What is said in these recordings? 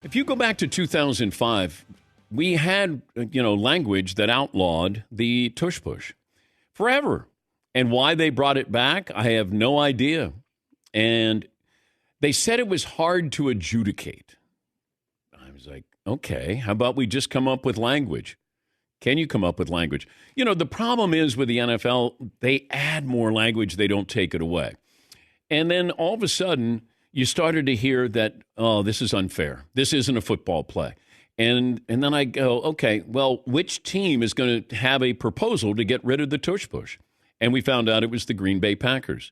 If you go back to 2005, we had, language that outlawed the tush push forever. And why they brought it back, I have no idea. And they said it was hard to adjudicate. I was like, okay, how about we just come up with language? Can you come up with language? The problem is with the NFL, they add more language, they don't take it away. And then all of a sudden, you started to hear that, oh, this is unfair. This isn't a football play. And then I go, okay, well, which team is going to have a proposal to get rid of the tush push? And we found out it was the Green Bay Packers.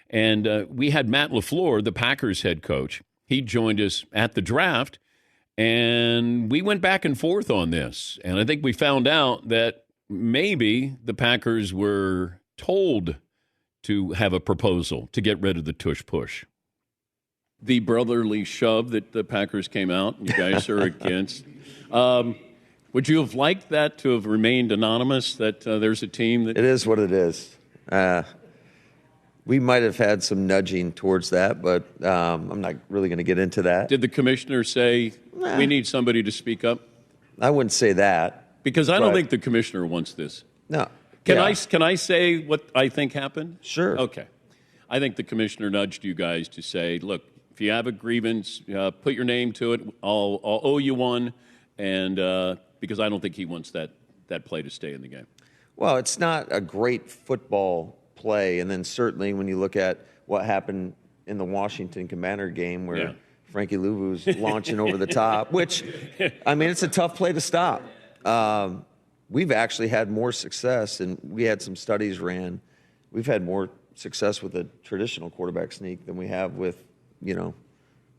And we had Matt LaFleur, the Packers head coach. He joined us at the draft, and we went back and forth on this. And I think we found out that maybe the Packers were told to have a proposal to get rid of the tush push. The brotherly shove that the Packers came out, you guys are against. Would you have liked that to have remained anonymous, that there's a team that... It is what it is. We might have had some nudging towards that, but I'm not really going to get into that. Did the commissioner say, we need somebody to speak up? I wouldn't say that. Because I don't think the commissioner wants this. No. Can I say what I think happened? Sure. Okay. I think the commissioner nudged you guys to say, look, if you have a grievance, put your name to it. I'll owe you one, and because I don't think he wants that play to stay in the game. Well, it's not a great football play, and then certainly when you look at what happened in the Washington Commander game where Frankie Louvu's launching over the top, which, I mean, it's a tough play to stop. We've actually had more success, and we had some studies ran. We've had more success with a traditional quarterback sneak than we have with,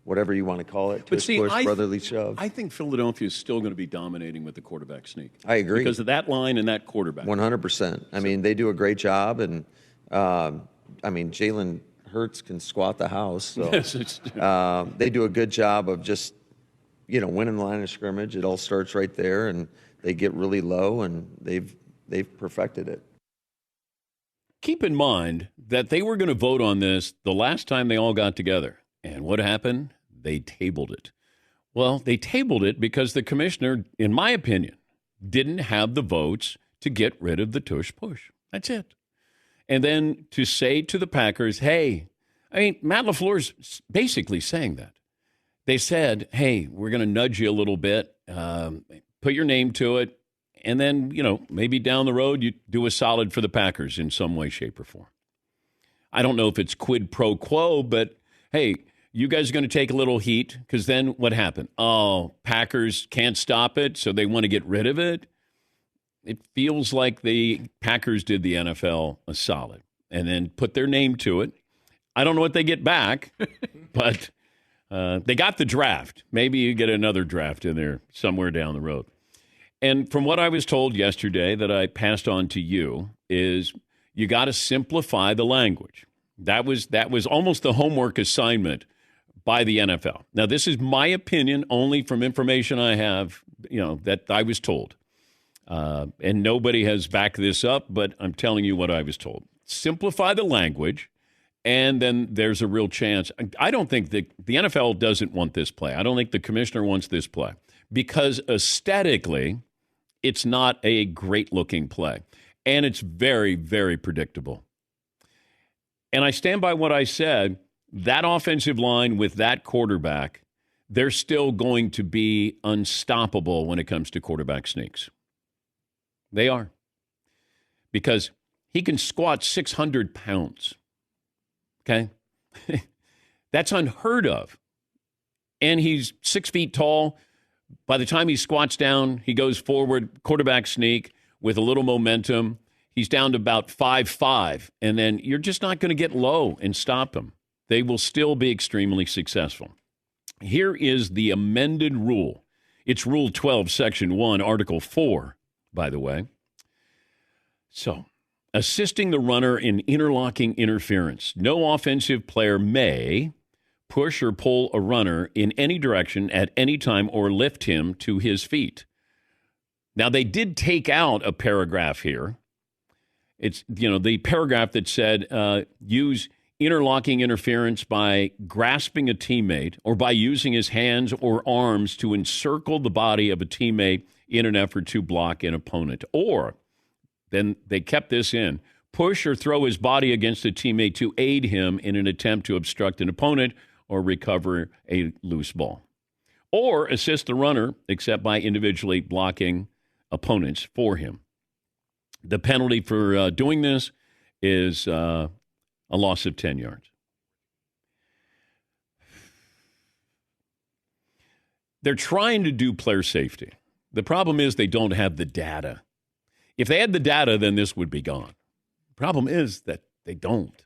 whatever you want to call it, tush push, brotherly shove. I think Philadelphia is still going to be dominating with the quarterback sneak. I agree. Because of that line and that quarterback. 100%. I mean, they do a great job, and, Jalen Hurts can squat the house. So, yes, they do a good job of just, winning the line of scrimmage. It all starts right there, and they get really low, and they've perfected it. Keep in mind that they were going to vote on this the last time they all got together. And what happened? They tabled it. Well, they tabled it because the commissioner, in my opinion, didn't have the votes to get rid of the tush push. That's it. And then to say to the Packers, hey, Matt LaFleur's basically saying that. They said, hey, we're going to nudge you a little bit, put your name to it, and then, maybe down the road you do a solid for the Packers in some way, shape, or form. I don't know if it's quid pro quo, but, hey, you guys are going to take a little heat, because then what happened? Oh, Packers can't stop it, so they want to get rid of it. It feels like the Packers did the NFL a solid and then put their name to it. I don't know what they get back, but they got the draft. Maybe you get another draft in there somewhere down the road. And from what I was told yesterday that I passed on to you is you got to simplify the language. That was almost the homework assignment by the NFL. Now, this is my opinion only from information I have, that I was told. And nobody has backed this up, but I'm telling you what I was told. Simplify the language, and then there's a real chance. I don't think the NFL doesn't want this play. I don't think the commissioner wants this play because aesthetically, it's not a great-looking play. And it's very, very predictable. And I stand by what I said. That offensive line with that quarterback, they're still going to be unstoppable when it comes to quarterback sneaks. They are. Because he can squat 600 pounds. Okay? That's unheard of. And he's 6 feet tall. By the time he squats down, he goes forward, quarterback sneak with a little momentum. He's down to about 5'5", and then you're just not going to get low and stop him. They will still be extremely successful. Here is the amended rule. It's Rule 12, Section 1, Article 4, by the way. So, assisting the runner in interlocking interference. No offensive player may push or pull a runner in any direction at any time or lift him to his feet. Now, they did take out a paragraph here. It's, the paragraph that said use interlocking interference by grasping a teammate or by using his hands or arms to encircle the body of a teammate in an effort to block an opponent. Or, then they kept this in, push or throw his body against a teammate to aid him in an attempt to obstruct an opponent or recover a loose ball. Or assist the runner, except by individually blocking opponents for him. The penalty for doing this is a loss of 10 yards. They're trying to do player safety. The problem is they don't have the data. If they had the data, then this would be gone. The problem is that they don't.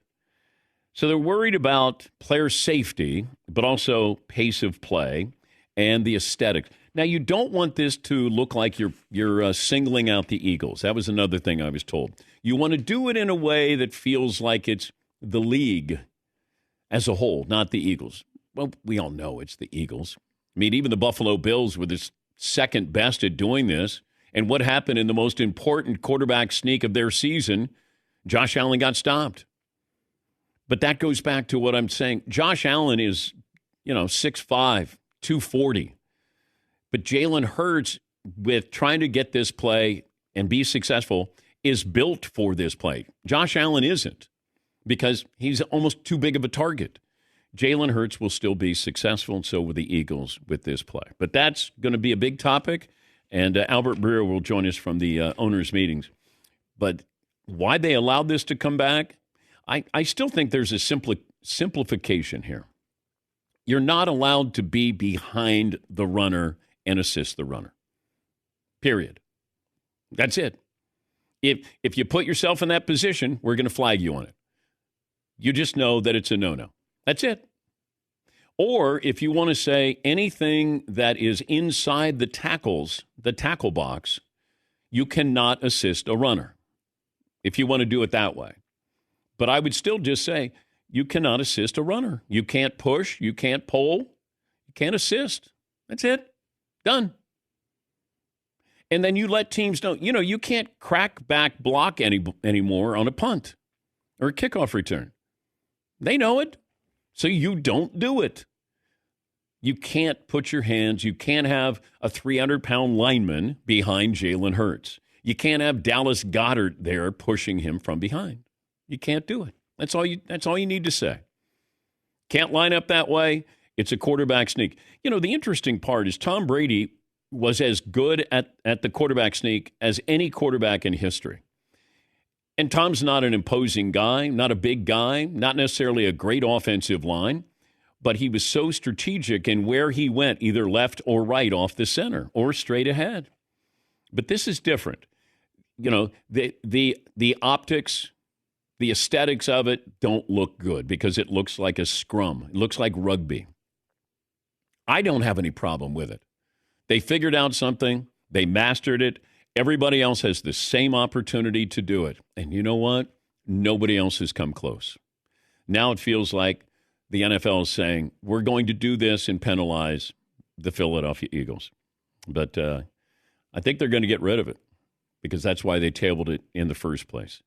So they're worried about player safety, but also pace of play and the aesthetic. Now, you don't want this to look like you're singling out the Eagles. That was another thing I was told. You want to do it in a way that feels like it's the league as a whole, not the Eagles. Well, we all know it's the Eagles. I mean, even the Buffalo Bills were the second best at doing this. And what happened in the most important quarterback sneak of their season? Josh Allen got stopped. But that goes back to what I'm saying. Josh Allen is, 6'5", 240. But Jalen Hurts, with trying to get this play and be successful, is built for this play. Josh Allen isn't, because he's almost too big of a target. Jalen Hurts will still be successful, and so will the Eagles with this play. But that's going to be a big topic, and Albert Breer will join us from the owners' meetings. But why they allowed this to come back, I still think there's a simplification here. You're not allowed to be behind the runner and assist the runner. Period. That's it. If you put yourself in that position, we're going to flag you on it. You just know that it's a no-no. That's it. Or if you want to say anything that is inside the tackle box, you cannot assist a runner, if you want to do it that way. But I would still just say you cannot assist a runner. You can't push. You can't pull. You can't assist. That's it. Done. And then you let teams know, you can't crack back block anymore on a punt or a kickoff return. They know it, so you don't do it. You can't put your hands, you can't have a 300-pound lineman behind Jalen Hurts. You can't have Dallas Goedert there pushing him from behind. You can't do it. That's all you need to say. Can't line up that way. It's a quarterback sneak. The interesting part is Tom Brady was as good at the quarterback sneak as any quarterback in history. And Tom's not an imposing guy, not a big guy, not necessarily a great offensive line, but he was so strategic in where he went, either left or right off the center or straight ahead. But this is different. The optics, the aesthetics of it don't look good because it looks like a scrum. It looks like rugby. I don't have any problem with it. They figured out something. They mastered it. Everybody else has the same opportunity to do it. And you know what? Nobody else has come close. Now it feels like the NFL is saying, we're going to do this and penalize the Philadelphia Eagles. But I think they're going to get rid of it because that's why they tabled it in the first place.